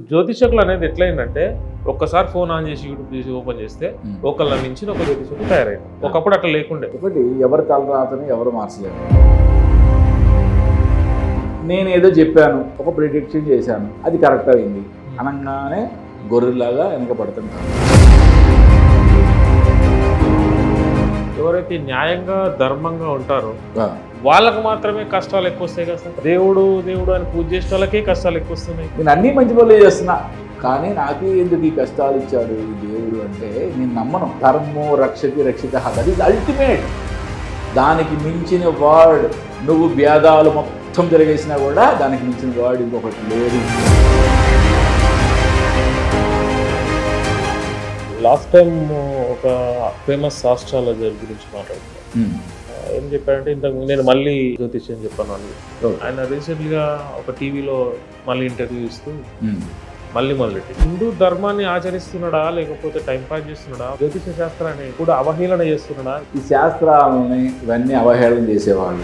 జ్యోతిషకులు అనేది ఎట్లయిందంటే ఒక్కసారి phone on చేసి యూట్యూబ్ చేసి ఓపెన్ చేస్తే ఒకళ్ళ మించిన ఒక జ్యోతిషకులు తయారైంది. ఒకప్పుడు అట్లా లేకుండే. ఒకటి ఎవరి తలరాతని ఎవరు మార్చలేరు. నేను ఏదో చెప్పాను, ఒక ప్రిడిక్షన్ చేశాను, అది కరెక్ట్ అయింది అనగానే గొర్రెలాగా వెనకబడుతుంటాను. ఎవరైతే న్యాయంగా ధర్మంగా ఉంటారో వాళ్ళకు మాత్రమే కష్టాలు ఎక్కువ వస్తాయి కదా సార్. దేవుడు దేవుడు అని పూజ చేసే వాళ్ళకే కష్టాలు ఎక్కువ వస్తున్నాయి. నేను అన్ని మంచి పనులు చేస్తున్నా, కానీ నాకు ఎందుకు ఈ కష్టాలు ఇచ్చాడు ఈ దేవుడు అంటే నేను నమ్మను. ధర్మో రక్షతి రక్షిత, దట్ ఈజ్ అల్టిమేట్. దానికి మించిన వర్డ్, నువ్వు భేదాలు మొత్తం జరిగేసినా కూడా దానికి మించిన వర్డ్ ఇంకొకటి లేదు. లాస్ట్ టైం ఒక ఫేమస్ ఆస్ట్రాలజర్ గురించి మాట్లాడుతున్నాను. ఏం చెప్పారంటే ఇంతకు నేను మళ్ళీ జ్యోతిష్యం చెప్పాను అని. ఆయన రీసెంట్గా ఒక టీవీలో మళ్ళీ ఇంటర్వ్యూ ఇస్తూ మళ్ళీ మొదలెట్టి హిందూ ధర్మాన్ని ఆచరిస్తున్నాడా లేకపోతే టైం పాస్ చేస్తున్నాడా, జ్యోతిష శాస్త్రాన్ని కూడా అవహేళన చేస్తున్నాడా? ఈ శాస్త్రాలని ఇవన్నీ అవహేళన చేసేవాళ్ళు.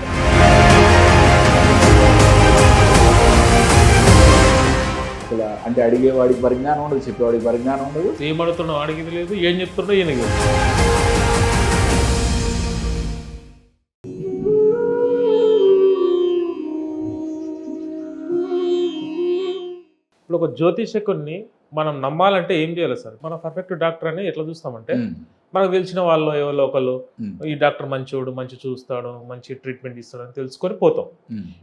అసలు అంటే అడిగేవాడికి పరిజ్ఞానం ఉండదు, చెప్పేవాడికి పరిజ్ఞానం ఉండదు. ఏం అడుగుతున్నా వాడికి లేదు, ఏం చెప్తున్నా ఈయనకి. ఇప్పుడు ఒక జ్యోతిషకుడిని మనం నమ్మాలంటే ఏం చేయాలి సార్? మనం పర్ఫెక్ట్ డాక్టర్ అని ఎట్లా చూస్తామంటే మనకు తెలిసిన వాళ్ళు ఎవరో ఒకళ్ళు ఈ డాక్టర్ మంచోడు, మంచి చూస్తాడు, మంచి ట్రీట్మెంట్ ఇస్తాడు అని తెలుసుకొని పోతాం.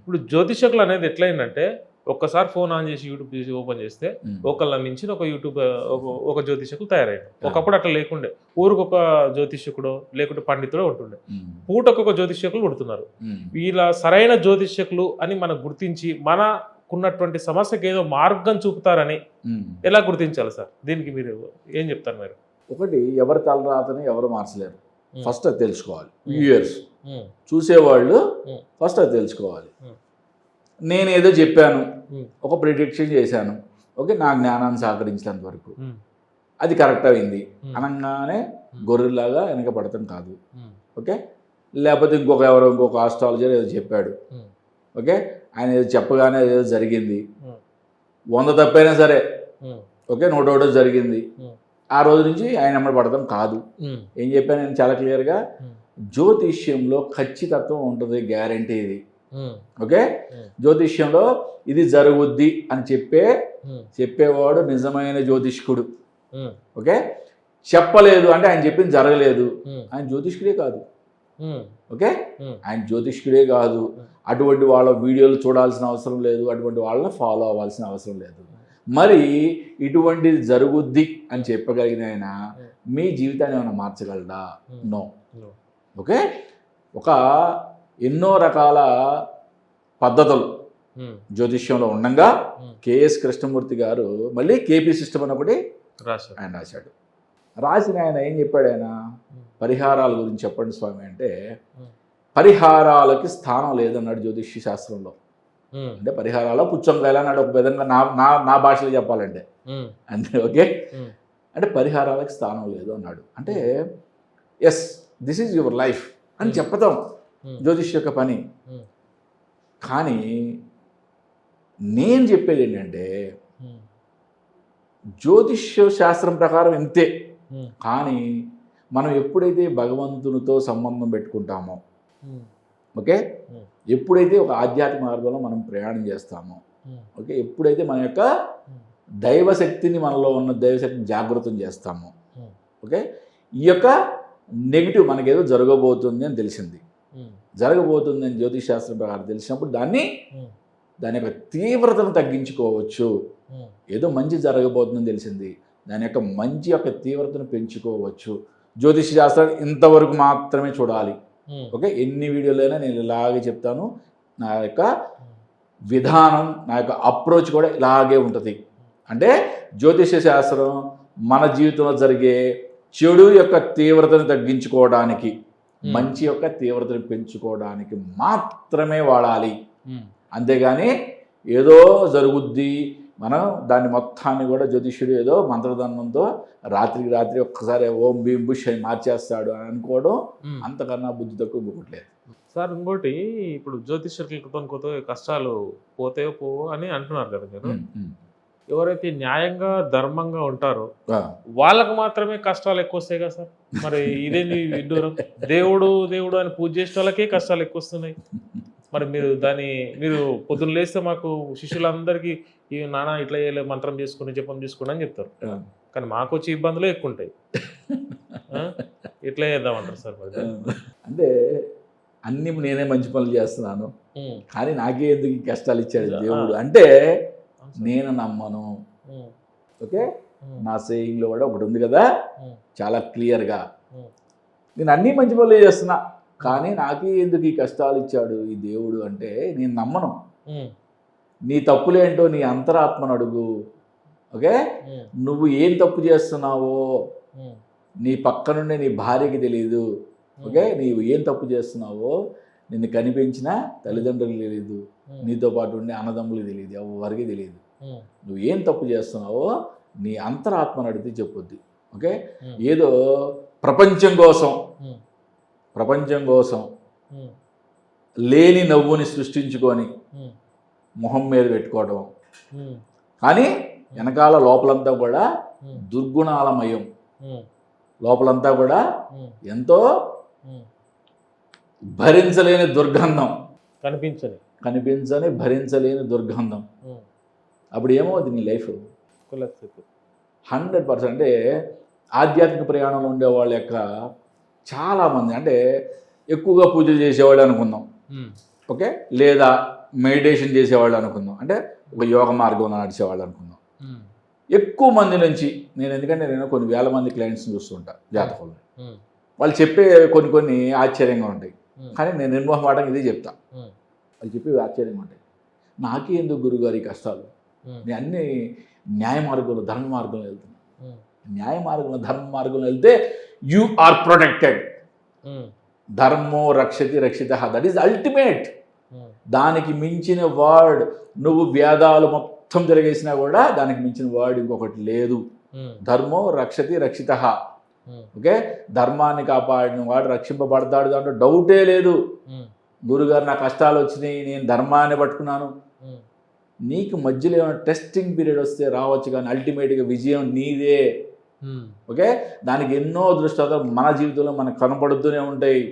ఇప్పుడు జ్యోతిషకులు అనేది ఎట్లయిందంటే ఒక్కసారి ఫోన్ ఆన్ చేసి యూట్యూబ్ చేసి ఓపెన్ చేస్తే ఒకళ్ళ మించిన ఒక ఒక జ్యోతిషకులు తయారయ్యాడు. ఒకప్పుడు అట్లా లేకుండే. ఊరికొక జ్యోతిషకుడు లేకుంటే పండితుడు ఉంటుండే. పూటకొక జ్యోతిషకులు పుడుతున్నారు. వీళ్ళ సరైన జ్యోతిషకులు అని మనం గుర్తించి మనకున్నటువంటి సమస్యకి ఏదో మార్గం చూపుతారని ఎలా గుర్తించాలి సార్? దీనికి మీరు ఏం చెప్తారు? మీరు ఒకటి ఎవరి తలరాతని ఎవరు మార్చలేరు. ఫస్ట్ అది తెలుసుకోవాలి. వ్యూయర్స్ చూసేవాళ్ళు ఫస్ట్ అది తెలుసుకోవాలి. నేను ఏదో చెప్పాను, ఒక ప్రిడిక్షన్ చేశాను, ఓకే, నా జ్ఞానాన్ని సహకరించినంత వరకు అది కరెక్ట్ అయింది అనగానే గొర్రెలాగా వెనకబడతాం కాదు. ఓకే, లేకపోతే ఇంకొక ఆస్ట్రాలజర్ ఏదో చెప్పాడు, ఓకే, ఆయన ఏదో చెప్పగానే ఏదో జరిగింది, 100 తప్పైనా సరే ఓకే 101 జరిగింది, ఆ రోజు నుంచి ఆయన అమ్మడి పడతాం కాదు. ఏం చెప్పాను నేను చాలా క్లియర్గా, జ్యోతిష్యంలో ఖచ్చితత్వం ఉంటుంది, గ్యారంటీ ఇది. ఓకే, జ్యోతిష్యంలో ఇది జరుగుద్ది అని చెప్పేవాడు నిజమైన జ్యోతిష్కుడు. ఓకే, చెప్పలేదు అంటే ఆయన చెప్పింది జరగలేదు, ఆయన జ్యోతిష్కుడే కాదు. ఓకే, ఆయన జ్యోతిష్కుడే కాదు. అటువంటి వాళ్ళ వీడియోలు చూడాల్సిన అవసరం లేదు, అటువంటి వాళ్ళని ఫాలో అవ్వాల్సిన అవసరం లేదు. మరి ఇటువంటిది జరుగుద్ది అని చెప్పగలిగిన ఆయన మీ జీవితాన్ని ఏమైనా మార్చగలడా? నో. ఓకే, ఎన్నో రకాల పద్ధతులు జ్యోతిష్యంలో ఉండగా కేఎస్ కృష్ణమూర్తి గారు మళ్ళీ కేపీ సిస్టమ్ అని ఒకటి ఆయన రాశాడు. రాసిన ఆయన ఏం చెప్పాడు? ఆయన పరిహారాల గురించి చెప్పండి స్వామి అంటే, పరిహారాలకి స్థానం లేదన్నాడు జ్యోతిష్య శాస్త్రంలో. అంటే పరిహారాలు పుచ్చంకాయలు అన్నాడు ఒక విధంగా, నా భాషలో చెప్పాలంటే అంతే. ఓకే, అంటే పరిహారాలకు స్థానం లేదు అన్నాడు. అంటే yes, this is your life అని చెప్పతాం జ్యోతిష్ యొక్క పని. కానీ నేను చెప్పేది ఏంటంటే జ్యోతిష్య శాస్త్రం ప్రకారం ఇంతే. కానీ మనం ఎప్పుడైతే భగవంతునితో సంబంధం పెట్టుకుంటామో, ఓకే, ఎప్పుడైతే ఒక ఆధ్యాత్మిక మార్గంలో మనం ప్రయాణం చేస్తామో, ఓకే, ఎప్పుడైతే మన యొక్క దైవశక్తిని, మనలో ఉన్న దైవశక్తిని జాగృతం చేస్తామో, ఓకే, ఈ యొక్క నెగిటివ్ మనకేదో జరగబోతుంది అని తెలిసింది, జరగబోతుంది అని జ్యోతిష్ శాస్త్రం ప్రకారం తెలిసినప్పుడు దాని యొక్క తీవ్రతను తగ్గించుకోవచ్చు. ఏదో మంచి జరగబోతుందని తెలిసింది, దాని యొక్క మంచి యొక్క తీవ్రతను పెంచుకోవచ్చు. జ్యోతిష్ శాస్త్రాన్ని ఇంతవరకు మాత్రమే చూడాలి. ఓకే, ఎన్ని వీడియోలైనా నేను ఇలాగే చెప్తాను. నా యొక్క విధానం, నా యొక్క అప్రోచ్ కూడా ఇలాగే ఉంటుంది. అంటే జ్యోతిష శాస్త్రం మన జీవితంలో జరిగే చెడు యొక్క తీవ్రతను తగ్గించుకోవడానికి, మంచి యొక్క తీవ్రతను పెంచుకోవడానికి మాత్రమే వాడాలి. అంతేగాని ఏదో జరుగుద్ది, మనం దాన్ని మొత్తాన్ని కూడా జ్యోతిష్యుడు ఏదో మంత్రదండంతో రాత్రికి రాత్రి ఒక్కసారి ఓం భీం బుష్ అని మార్చేస్తాడు అని అనుకోవడం అంతకన్నా బుద్ధి తక్కువ ఇంకొకట్లేదు సార్. ఇంకోటి, ఇప్పుడు జ్యోతిష్యులతో కష్టాలు పోతే అని అంటున్నారు కదా మీరు. ఎవరైతే న్యాయంగా ధర్మంగా ఉంటారో ఆ, వాళ్ళకు మాత్రమే కష్టాలు ఎక్కువ వస్తాయి కదా సార్. మరి ఇదేంది విడ్డూరం? దేవుడు దేవుడు అని పూజ చేసిన వాళ్ళకే కష్టాలు ఎక్కువ వస్తున్నాయి. మరి మీరు పొద్దున్న లేస్తే మాకు శిష్యులందరికీ ఈ నాన్న ఇట్లా చేయలే, మంత్రం చేసుకుని జపం చేసుకుని అని చెప్తారు. ఆ. కానీ మాకు వచ్చే ఇబ్బందులు ఎక్కువ ఉంటాయి. ఇట్లా చేద్దామంటారు సార్ మరి దాన్ని? అంటే అన్ని నేనే మంచి పనులు చేస్తున్నాను ఉమ్, కానీ నాకే ఎందుకు ఈ కష్టాలు ఇచ్చాడు ఆ. దేవుడు అంటే అవును సార్. నేను నమ్మను. ఉమ్, ఓకే, ఉమ్, నా సేయింగ్లో కూడా ఒకటి ఉంది కదా ఉమ్, చాలా క్లియర్గా, ఉమ్, నేను అన్ని మంచి పనులు చేస్తున్నా కానీ నాకే ఎందుకు ఈ కష్టాలు ఇచ్చాడు ఈ దేవుడు అంటే నేను నమ్మను. ఉమ్, నీ తప్పులేంటో నీ అంతరాత్మను అడుగు. ఓకే, ఉమ్, నువ్వు ఏం తప్పు చేస్తున్నావో ఉమ్, నీ పక్కనుండే నీ భార్యకి తెలియదు. ఓకే, నీవు ఏం తప్పు చేస్తున్నావో నిన్ను కనిపించిన తల్లిదండ్రులకు తెలియదు, ఉమ్, నీతో పాటు ఉండే అన్నదమ్ములకు తెలియదు, ఎవరికి తెలియదు. ఉమ్, నువ్వు ఏం తప్పు చేస్తున్నావో నీ అంతరాత్మను అడిగితే చెప్పుద్ది. ఓకే, ఉమ్, ఏదో ప్రపంచం కోసం ఉమ్, ఉమ్, లేని నవ్వుని సృష్టించుకొని ఉమ్, మొహం మీద పెట్టుకోవడం, ఉమ్, కానీ వెనకాల లోపలంతా కూడా ఉమ్, దుర్గుణాలమయం, ఉమ్, లోపలంతా కూడా ఉమ్, ఎంతో ఉమ్. భరించలేని దుర్గంధం, కనిపించని భరించలేని దుర్గంధం. ఉమ్, అప్పుడు ఏమవుతుంది నీ లైఫ్? కులత్తుకు. 100%. అంటే ఆధ్యాత్మిక ప్రయాణంలో ఉండే వాళ్ళ యొక్క చాలామంది అంటే ఎక్కువగా పూజలు చేసేవాళ్ళు అనుకుందాం. ఉమ్, ఓకే, లేదా మెడిటేషన్ చేసేవాళ్ళు అనుకుందాం, అంటే ఒక యోగ మార్గంలో నడిచేవాళ్ళు అనుకుందాం. ఉమ్, ఎక్కువ మంది నుంచి ఎందుకంటే నేను కొన్ని వేల మంది క్లయింట్స్ని చూస్తుంటా జాతకంలో, ఉమ్, వాళ్ళు చెప్పే కొన్ని ఆశ్చర్యంగా ఉంటాయి. ఉమ్, కానీ నేను నిర్మోహమాటంగా ఇదే చెప్తా, ఉమ్, వాళ్ళు చెప్పేవి ఆశ్చర్యంగా ఉంటాయి. నాకే ఎందుకు గురుగారు ఈ కష్టాలు? ఉమ్, నేను అన్ని న్యాయ మార్గంలో ధర్మ మార్గంలో వెళ్తున్నా. ఉమ్, న్యాయ మార్గంలో ధర్మ మార్గంలో వెళ్తే యు ఆర్ ప్రొటెక్టెడ్. ఉమ్, ధర్మో రక్షతి రక్షిత, దట్ ఈస్ అల్టిమేట్. ఉమ్, దానికి మించిన వర్డ్, నువ్వు వేదాలు మొత్తం తిరగేసినా కూడా దానికి మించిన వర్డ్ ఇంకొకటి లేదు. ఉమ్, ధర్మో రక్షతి రక్షిత. ఉమ్, ఓకే, ధర్మాన్ని కాపాడిన వాడు రక్షింపబడతాడు, దాంట్లో డౌటే లేదు. ఉమ్, గురుగారు నా కష్టాలు వచ్చినాయి, నేను ధర్మాన్ని పట్టుకున్నాను. ఉమ్, నీకు మధ్యలో ఏమైనా టెస్టింగ్ పీరియడ్ వస్తే రావచ్చు, కానీ అల్టిమేట్గా విజయం నీదే. ఉమ్. ఓకే, దానికి ఎన్నో దృష్టాలు మన జీవితంలో మనకు కనపడుతూనే ఉంటాయి.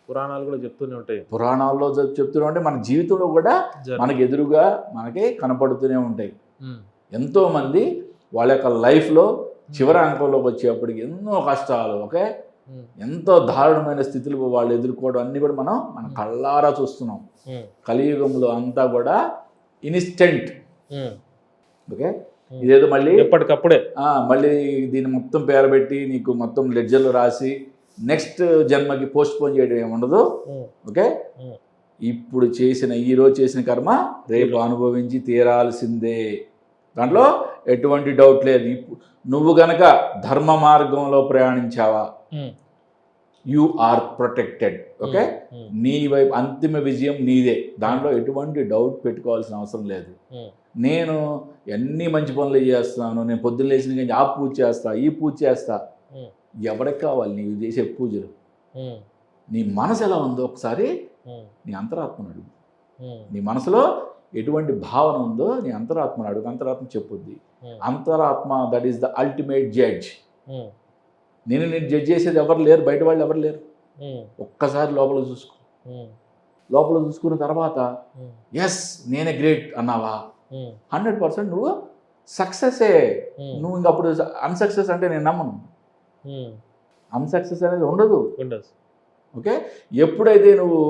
పురాణాలు కూడా చెప్తూనే ఉంటాయి. పురాణాల్లో చెప్తూనే ఉంటాయి, మన జీవితంలో కూడా జర- మనకి ఎదురుగా మనకి కనపడుతూనే ఉంటాయి. ఉమ్, ఎంతోమంది వాళ్ళ యొక్క లైఫ్లో చివరి అంకంలోకి వచ్చేప్పటికి ఎన్నో కష్టాలు, ఓకే, ఉమ్, ఎంతో దారుణమైన స్థితులు వాళ్ళు ఎదుర్కోవడం అన్నీ కూడా మన కళ్ళారా చూస్తున్నాం. ఉమ్, కలియుగంలో అంతా కూడా ఇన్స్టెంట్. ఉమ్. ఓకే, ఇదేదో మళ్ళీ ఎప్పటికప్పుడే. మళ్ళీ దీన్ని మొత్తం పేరబెట్టి నీకు మొత్తం లెడ్జర్లు రాసి నెక్స్ట్ జన్మకి పోస్ట్ పోన్ చేయడం ఏముండదు. ఉమ్, ఓకే, ఉమ్, ఇప్పుడు ఈరోజు చేసిన కర్మ రేపు అనుభవించి తీరాల్సిందే, దాంట్లో ఎటువంటి డౌట్ లేదు. నువ్వు గనక ధర్మ మార్గంలో ప్రయాణించావా, ఉమ్, యు ఆర్ ప్రొటెక్టెడ్. ఓకే, ఉమ్, నీ వైపు అంతిమ విజయం నీదే, దాంట్లో ఎటువంటి డౌట్ పెట్టుకోవాల్సిన అవసరం లేదు. ఉమ్, నేను ఎన్ని మంచి పనులు చేస్తున్నాను, నేను పొద్దున్న లేచిన కానీ ఆ పూజ చేస్తా, ఈ పూజ చేస్తా, ఉమ్, ఎవరికి కావాలి నీవు చేసే పూజలు? ఉమ్, నీ మనసు ఎలా ఉందో ఒకసారి ఉమ్, నీ అంతరాత్మను అడుగు. ఉమ్, నీ మనసులో ఎటువంటి భావన ఉందో నీ అంతరాత్మను అడుగు, అంతరాత్మ చెప్పుద్ది. ఉమ్, అంతరాత్మ that is the ultimate judge. Um, నేను జడ్జ్ చేసేది ఎవరు లేరు, బయట వాళ్ళు ఎవరు లేరు. ఉమ్, ఒక్కసారి లోపల చూసుకో, ఉమ్, లోపల చూసుకున్న తర్వాత ఉమ్, ఎస్ నేనే గ్రేట్ అన్నావా, ఉమ్, 100% నువ్వు సక్సెసే. ఉమ్, నువ్వు ఇంకప్పుడు అన్సక్సెస్ అంటే నేను నమ్మను. ఉమ్. అన్సక్సెస్ అనేది ఉండదు. ఉండదు. ఓకే, ఎప్పుడైతే నువ్వు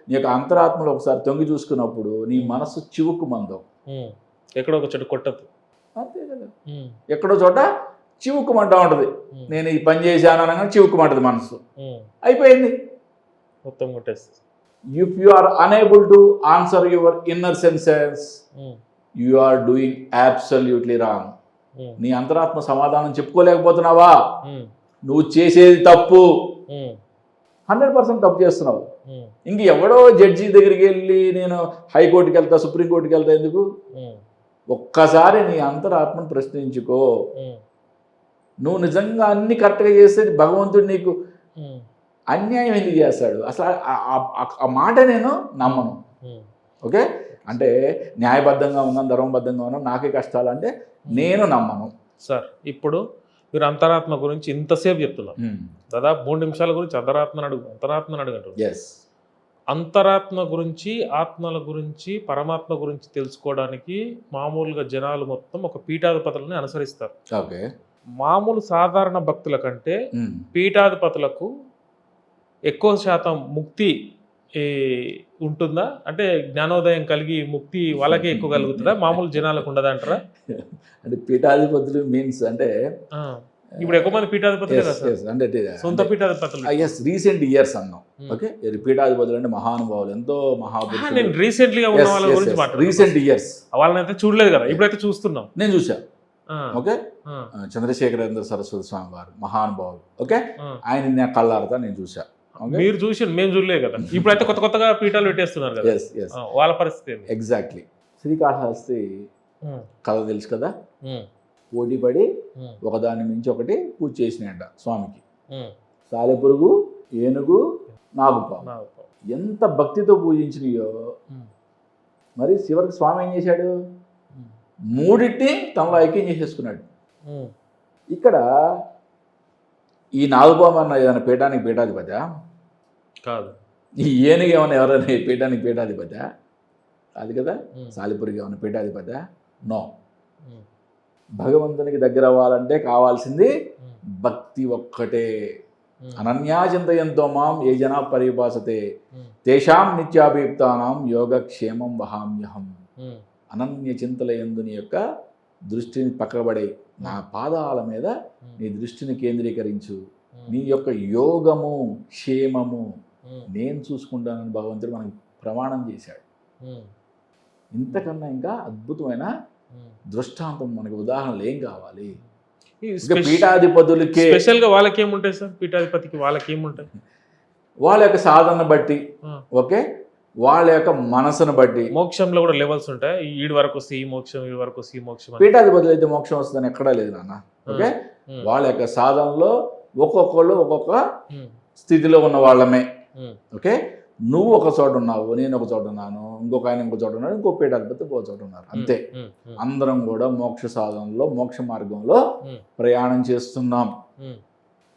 నీ యొక్క అంతరాత్మలో ఒకసారి తొంగి చూసుకున్నప్పుడు నీ మనసు చివుకు మందం. ఉమ్. ఎక్కడో ఒక చెట్టు కొట్టదు. అంతే కదా, ఉమ్, ఎక్కడో చోట చివుకుమంటా ఉంటుంది. ఉమ్, నేను ఈ పని చేశాను అనగానే చివుకుమంటది మనసు, ఉమ్. అయిపోయింది. మొత్తం కొట్టేస్తుంది. If you are unable to answer your inner senses, um, you are doing absolutely wrong. Um, నీ అంతరాత్మ సమాధానం చెప్పుకోలేకపోతున్నావా, ఉమ్, నువ్వు చేసేది తప్పు, ఉమ్, 100% తప్పు చేస్తున్నావు. ఉమ్, ఇంక ఎవడో జడ్జి దగ్గరికి వెళ్ళి నేను హైకోర్టుకి వెళ్తా, సుప్రీంకోర్టుకి వెళ్తా ఎందుకు? ఉమ్, ఒక్కసారి నీ అంతరాత్మను ప్రశ్నించుకో. ఉమ్, నువ్వు నిజంగా అన్ని కరెక్ట్గా చేస్తే భగవంతుడు నీకు ఉమ్, అన్యాయం ఎందుకు చేస్తాడు? అసలు ఆ మాట నేను నమ్మను. ఉమ్. ఓకే, అంటే న్యాయబద్ధంగా ఉన్నాను, ధర్మబద్ధంగా ఉన్నాను, నాకే కష్టాలు అంటే నేను నమ్మను. సార్ ఇప్పుడు మీరు అంతరాత్మ గురించి ఇంతసేపు చెప్తున్నారు, దాదాపు 3 నిమిషాల గురించి అంతరాత్మని అడుగుంటారు. ఎస్. అంతరాత్మ గురించి, ఆత్మల గురించి, పరమాత్మ గురించి తెలుసుకోవడానికి మామూలుగా జనాలు మొత్తం ఒక పీఠాధిపతులని అనుసరిస్తారు. ఓకే. మామూలు సాధారణ భక్తుల కంటే పీఠాధిపతులకు ఎక్కువ శాతం ముక్తి ఉంటుందా? అంటే జ్ఞానోదయం కలిగి ముక్తి వాళ్ళకే ఎక్కువ కలుగుతుందా, మామూలు జనాలకు ఉండదా అంటారా? అంటే పీఠాధిపతులు మీన్స్ అంటే ఇప్పుడు ఎక్కువ మంది పీఠాధిపతులే కదా సార్, అంటే సొంత పీఠాధిపతులు. ఎస్, రీసెంట్ ఇయర్స్ అన్నాం. ఓకే, పీఠాధిపతులు అంటే మహానుభావులు, ఎంతో నేను రీసెంట్లీగా ఉన్న వాళ్ళ గురించి మాట్లాడుతున్నాను. రీసెంట్ ఇయర్స్ వాళ్ళని అయితే చూడలేదు కదా, ఇప్పుడైతే చూస్తున్నాం. నేను చూసా. ఓకే, చంద్రశేఖరేంద్ర సరస్వతి స్వామి వారు మహానుభావులు. ఓకే, ఆయన నా కళ్ళారతా నేను చూసా. మీరు చూసి మేము చూడలేదు కదా, ఇప్పుడైతే కొత్త కొత్తగా పీఠాలు పెట్టేస్తున్నారు కదా. వాళ్ళ పరిస్థితి ఎగ్జాక్ట్లీ. శ్రీకాళహస్తి కథ తెలుసు కదా, పోటీ పడి ఒకదాని మించి ఒకటి పూజ చేసినాయంట స్వామికి. సాలెపురుగు, ఏనుగు, నాగుపాము ఎంత భక్తితో పూజించినాయో. మరి చివరికి స్వామి ఏం చేశాడు? మూడింటిని తనలో ఐక్యం చేసేసుకున్నాడు. ఇక్కడ ఈ నాగుపాము అన్న ఏదైనా పీఠానికి పీఠాధిపతి కాదు, ఈ ఏనుగు ఏమైనా ఎవరైనా పీఠానికి పీఠాధిపతి కాదు కదా, సాలిపురుగు ఏమైనా పీఠాధిపతి? నో. భగవంతునికి దగ్గర అవ్వాలంటే కావాల్సింది భక్తి ఒక్కటే. అనన్యాచింతయంతో మాం ఏ జనా పరిభాసతే తేషాం నిత్యాభియుక్తానాం యోగక్షేమం వహామ్యహం. అనన్య చింతల యందు నీ యొక్క దృష్టిని పక్కబడే నా పాదాల మీద నీ దృష్టిని కేంద్రీకరించు, నీ యొక్క యోగము క్షేమము నేను చూసుకుంటానని భగవంతుడు మనకు ప్రమాణం చేశాడు. ఇంతకన్నా ఇంకా అద్భుతమైన దృష్టాంతం మనకు ఉదాహరణలు ఏం కావాలి? పీఠాధిపతులకి స్పెషల్గా వాళ్ళకి ఏముంటాయి సార్? పీఠాధిపతికి వాళ్ళకి ఏముంటాయి? వాళ్ళ యొక్క సాధన బట్టి, ఓకే, వాళ్ళ యొక్క మనసును బట్టి. మోక్షంలో కూడా లెవెల్స్ ఉంటాయి, ఈడి వరకు వస్తే ఈ మోక్షం, ఈ వరకు వస్తే ఈ మోక్షం. పీఠాధిపతులు అయితే మోక్షం వస్తుందని ఎక్కడా లేదు నాన్న. ఓకే, వాళ్ళ యొక్క సాధనలో ఒక్కొక్కళ్ళు ఒక్కొక్క స్థితిలో ఉన్న వాళ్ళమే. ఓకే, నువ్వు ఒక చోట ఉన్నావు, నేను ఒక చోట ఉన్నాను, ఇంకొక ఆయన ఇంకో చోట ఉన్నాడు, ఇంకో పీఠాధిపతి ఇంకో చోట ఉన్నారు, అంతే. అందరం కూడా మోక్ష సాధనలో మోక్ష మార్గంలో ప్రయాణం చేస్తున్నాం.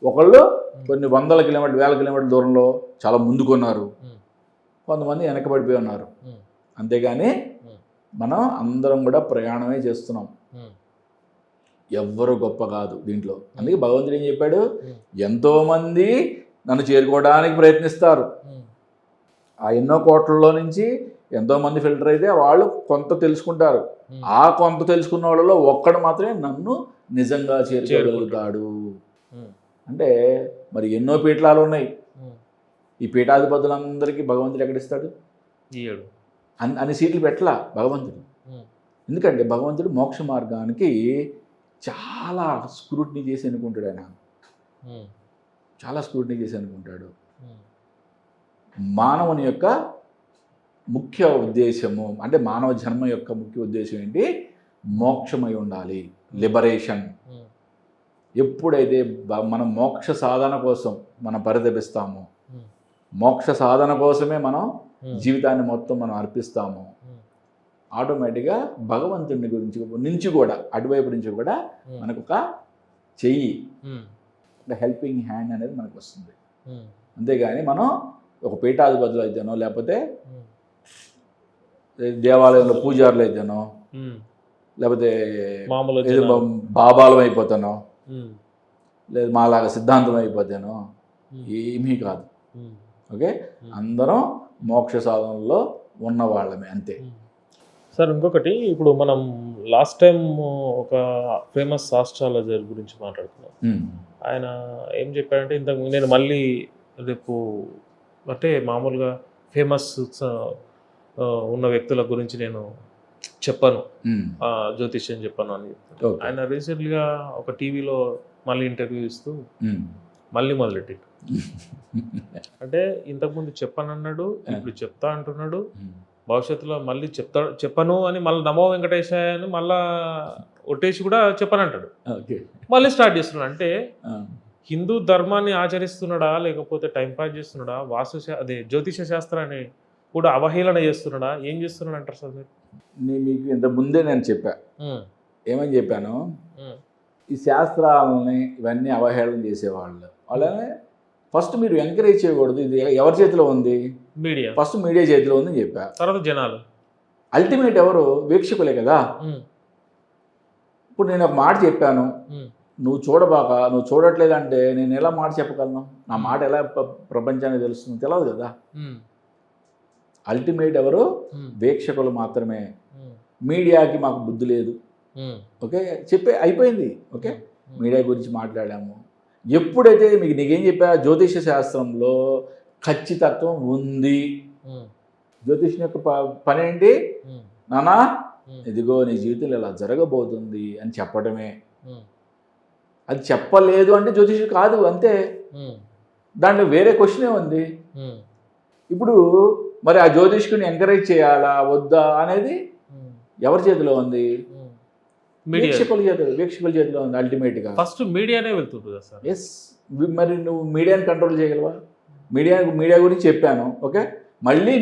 ఒకళ్ళు కొన్ని 100 కిలోమీటర్లు 1000 కిలోమీటర్ల దూరంలో చాలా ముందుకున్నారు, కొంతమంది వెనకబడిపోయి ఉన్నారు. అంతేగాని మనం అందరం కూడా ప్రయాణమే చేస్తున్నాం. ఎవ్వరు గొప్ప కాదు దీంట్లో. అందుకే భగవంతుడు ఏం చెప్పాడు? ఎంతోమంది నన్ను చేరుకోవడానికి ప్రయత్నిస్తారు. ఆ ఎన్నో కోట్లలో నుంచి ఎంతోమంది ఫిల్టర్ అయితే వాళ్ళు కొంత తెలుసుకుంటారు. ఆ కొంత తెలుసుకున్న వాళ్ళలో ఒక్కడు మాత్రమే నన్ను నిజంగా చేరుకోగలుగుతాడు. అంటే మరి ఎన్నో పీఠాలు ఉన్నాయి. ఈ పీఠాధిపతులందరికీ భగవంతుడు ఎక్కడిస్తాడు? అన్ని సీట్లు పెట్టలా భగవంతుడు. ఎందుకంటే భగవంతుడు మోక్ష మార్గానికి చాలా స్క్రూటినీ చేసి అనుకుంటాడు. ఆయన చాలా స్క్రూటినీ చేసి అనుకుంటాడు. మానవుని యొక్క ముఖ్య ఉద్దేశము అంటే మానవ జన్మ యొక్క ముఖ్య ఉద్దేశం ఏంటి? మోక్షమై ఉండాలి, లిబరేషన్. ఎప్పుడైతే మనం మోక్ష సాధన కోసం మనం పరితపిస్తామో, మోక్ష సాధన కోసమే మనం జీవితాన్ని మొత్తం మనం అర్పిస్తాము, ఆటోమేటిక్గా భగవంతుని గురించి నుంచి కూడా అటువైపు నుంచి కూడా మనకు ఒక చెయ్యి, ఒక హెల్పింగ్ హ్యాండ్ అనేది మనకు వస్తుంది. అంతేగాని మనం ఒక పీఠాధిపతులు అయితేనో, లేకపోతే దేవాలయంలో పూజారులు అయితేనో, లేకపోతే బాబాలం అయిపోతానో, లేదు మాలాగా సిద్ధాంతం అయిపోతానో ఏమీ కాదు. ఓకే, అందరం మోక్ష సాధనలో ఉన్న వాళ్ళమే, అంతే. సార్ ఇంకొకటి, ఇప్పుడు మనం లాస్ట్ టైం ఒక ఫేమస్ ఆస్ట్రాలజర్ గురించి మాట్లాడుతున్నాం. ఆయన ఏం చెప్పాడంటే, ఇంతకు నేను మళ్ళీ రేపు అంటే మామూలుగా ఫేమస్ ఉన్న వ్యక్తుల గురించి నేను చెప్పను, జ్యోతిష్యం చెప్పను అని చెప్తాను. ఆయన రీసెంట్గా ఒక టీవీలో మళ్ళీ ఇంటర్వ్యూ ఇస్తూ మళ్ళీ మొదలెట్టాడు. అంటే ఇంతకుముందు చెప్పనన్నాడు, ఇప్పుడు చెప్తా అంటున్నాడు, భవిష్యత్తులో మళ్ళీ చెప్పను అని మళ్ళీ నమో వెంకటేశాయ అని మళ్ళా ఒట్టేసి కూడా చెప్పనంటాడు, మళ్ళీ స్టార్ట్ చేస్తున్నాడు. అంటే హిందూ ధర్మాన్ని ఆచరిస్తున్నాడా, లేకపోతే టైంపాస్ చేస్తున్నాడా, అదే జ్యోతిష శాస్త్రాన్ని ఇప్పుడు అవహేళన చేస్తున్నాడా, ఏం చేస్తున్నాడు అంటారు సార్ మీరు? మీకు ఇంత ముందే నేను చెప్పా, ఏమని చెప్పాను, ఈ శాస్త్రాలని ఇవన్నీ అవహేళన చేసేవాళ్ళు వాళ్ళని ఫస్ట్ మీరు ఎంకరేజ్ చేయకూడదు. ఇది ఎవరి చేతిలో ఉంది? మీడియా. ఫస్ట్ మీడియా చేతిలో ఉందని చెప్పా. తర్వాత జనాలు, అల్టిమేట్ ఎవరు? వీక్షకులే కదా. ఇప్పుడు నేను ఒక మాట చెప్పాను, నువ్వు చూడబాక, నువ్వు చూడట్లేదంటే నేను ఎలా మాట చెప్పగలను? నా మాట ఎలా ప్రపంచానికి తెలుస్తుంది? తెలియదు కదా. అల్టిమేట్ ఎవరు? వీక్షకులు మాత్రమే. మీడియాకి మాకు బుద్ధి లేదు. ఓకే, చెప్పే అయిపోయింది. ఓకే, మీడియా గురించి మాట్లాడాము. ఎప్పుడైతే నీకేం చెప్పా, జ్యోతిష శాస్త్రంలో ఖచ్చితత్వం ఉంది. జ్యోతిషం యొక్క పని ఏంటి? నానా ఇదిగో నీ జీవితంలో ఇలా జరగబోతుంది అని చెప్పడమే. అది చెప్పలేదు అంటే జ్యోతిషం కాదు, అంతే. దాంట్లో వేరే క్వశ్చనే ఉంది. ఇప్పుడు మరి ఆ జ్యోతిష్కుని ఎంకరేజ్ చేయాలా వద్దా అనేది ఎవరి చేతిలో ఉంది? వీక్షకుల చేతిలో ఉంది అల్టిమేట్గా. ఫస్ట్ మీడియానే వెళ్తుంది కదా సార్. ఎస్, మరి నువ్వు మీడియాని కంట్రోల్ చేయగలవా? మీడియా గురించి చెప్పాను. ఓకే, మళ్ళీ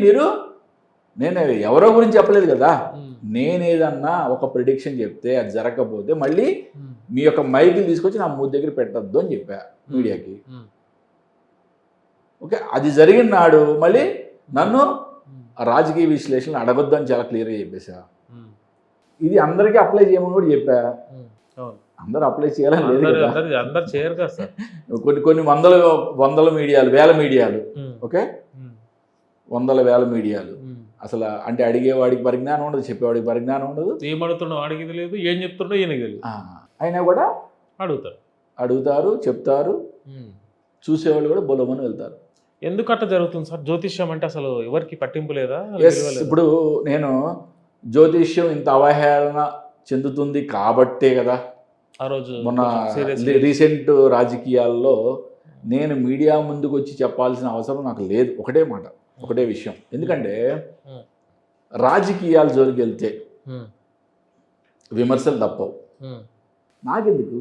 నేను ఎవరో గురించి చెప్పలేదు కదా. నేనేదన్నా ఒక ప్రిడిక్షన్ చెప్తే అది జరగకపోతే మళ్ళీ మీ యొక్క మైకులు తీసుకొచ్చి నా మూడు దగ్గర పెట్టద్దు అని చెప్పా మీడియాకి. ఓకే, అది జరిగిన నాడు మళ్ళీ నన్ను రాజకీయ విశ్లేషణలు అడగొద్దు అని చాలా క్లియర్గా చెప్పేశా. ఇది అందరికీ అప్లై చేయమని కూడా చెప్పా. అందరూ అప్లై చేయాలని లేదు కదా. అందరు చేయరు కదా సార్. కొన్ని వందల మీడియాలు, వేల మీడియాలు, ఓకే, వందల వేల మీడియాలు అసలు అంటే అడిగేవాడికి పరిజ్ఞానం ఉండదు, చెప్పేవాడికి పరిజ్ఞానం ఉండదు. ఏమడుతున్నా వాడికి తెలియదు, ఏం చెప్తున్నా ఈయనకి తెలియదు. అయినా కూడా అడుగుతారు, చెప్తారు, చూసేవాళ్ళు కూడా బొలమని వెళ్తారు. ఎందుకు అట్లా జరుగుతుంది సార్? జ్యోతిష్యం అంటే అసలు ఎవరికి పట్టింపు లేదా? ఇప్పుడు నేను జ్యోతిష్యం ఇంత అవహేళన చెందుతుంది కాబట్టే కదా ఆ రోజు మొన్న రీసెంట్ రాజకీయాల్లో నేను మీడియా ముందుకు వచ్చి చెప్పాల్సిన అవసరం నాకు లేదు. ఒకటే విషయం. ఎందుకంటే రాజకీయాలు జోలికి వెళ్తే విమర్శలు తప్పవు. నాకెందుకు?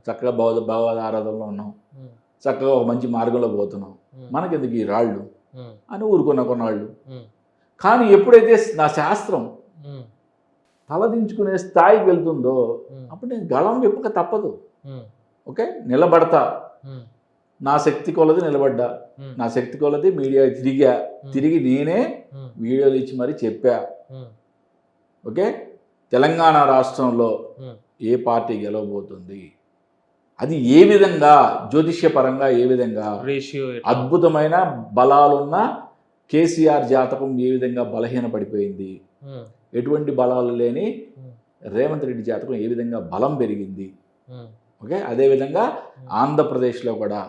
చక్కగా భగవద్ ఆరాధనలో ఉన్నాం, చక్కగా ఒక మంచి మార్గంలో పోతున్నాం, మనకెందుకు ఈ రాళ్ళు అని ఊరుకున్న కొన్నాళ్ళు. కానీ ఎప్పుడైతే నా శాస్త్రం తలదించుకునే స్థాయికి వెళ్తుందో అప్పుడు నేను గళం విప్పక తప్పదు. ఓకే, నిలబడతా. నా శక్తి కొలది నిలబడ్డా, నా శక్తి కొలది మీడియా తిరిగి నేనే వీడియోలు ఇచ్చి మరీ చెప్పా. ఓకే, తెలంగాణ రాష్ట్రంలో ఏ పార్టీ గెలవబోతుంది, అది ఏ విధంగా జ్యోతిష్యపరంగా ఏ విధంగా అద్భుతమైన బలాలున్న కేసీఆర్ జాతకం ఏ విధంగా బలహీన పడిపోయింది, ఎటువంటి బలాలు లేని రేవంత్ రెడ్డి జాతకం ఏ విధంగా బలం పెరిగింది. ఓకే, అదేవిధంగా ఆంధ్రప్రదేశ్లో కూడా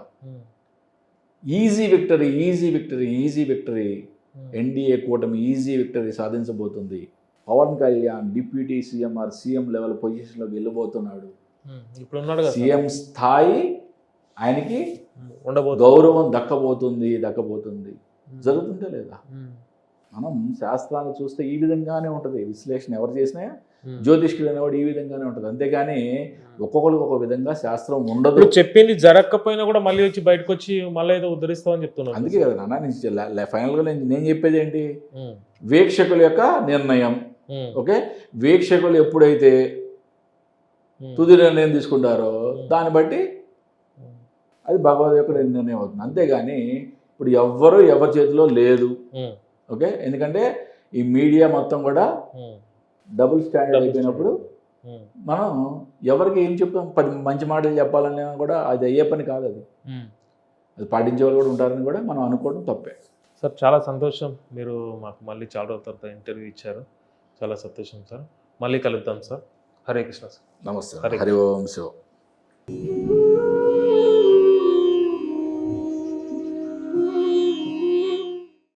ఈజీ విక్టరీ ఎన్డీఏ కూటమి ఈజీ విక్టరీ సాధించబోతుంది. Pawan Kalyan deputy CM level పొజిషన్లోకి వెళ్ళిపోతున్నాడు. సీఎం స్థాయి ఆయనకి గౌరవం దక్కబోతుంది. జరుగుతుంటే లేదా? మనం శాస్త్రాన్ని చూస్తే ఈ విధంగానే ఉంటుంది. విశ్లేషణ ఎవరు చేసినా జ్యోతిష్కుడు అనేవాడు ఈ విధంగానే ఉంటుంది. అంతేగాని ఒక్కొక్కరికి ఒక విధంగా శాస్త్రం ఉండదు. చెప్పింది జరగకపోయినా కూడా మళ్ళీ వచ్చి బయటకు వచ్చి మళ్ళీ ఏదో ఉద్ధరిస్తామని చెప్తున్నాను. అందుకే కదా నాన్న నేను ఫైనల్గా నేను చెప్పేది ఏంటి, వీక్షకుల యొక్క నిర్ణయం. ఓకే, వీక్షకులు ఎప్పుడైతే తుది నిర్ణయం తీసుకుంటారో దాన్ని బట్టి అది భగవద్ యొక్క నిర్ణయం అవుతుంది. అంతేగాని ఇప్పుడు ఎవరి చేతిలో లేదు. ఓకే, ఎందుకంటే ఈ మీడియా మొత్తం కూడా డబుల్ స్టాండర్డ్ అయిపోయినప్పుడు మనం ఎవరికి ఏం చెప్తాం, 10 మంచి మాటలు చెప్పాలని కూడా అది అయ్యే పని కాదు. అది పాటించే వాళ్ళు కూడా ఉంటారని కూడా మనం అనుకోవడం తప్పే. సార్ చాలా సంతోషం, మీరు మాకు మళ్ళీ చాలా రోజుల తర్వాత ఇంటర్వ్యూ ఇచ్చారు. చాలా సంతోషం సార్. మళ్ళీ కలుద్దాం సార్. హరే కృష్ణ సార్. నమస్తే. హరి ఓం శివ.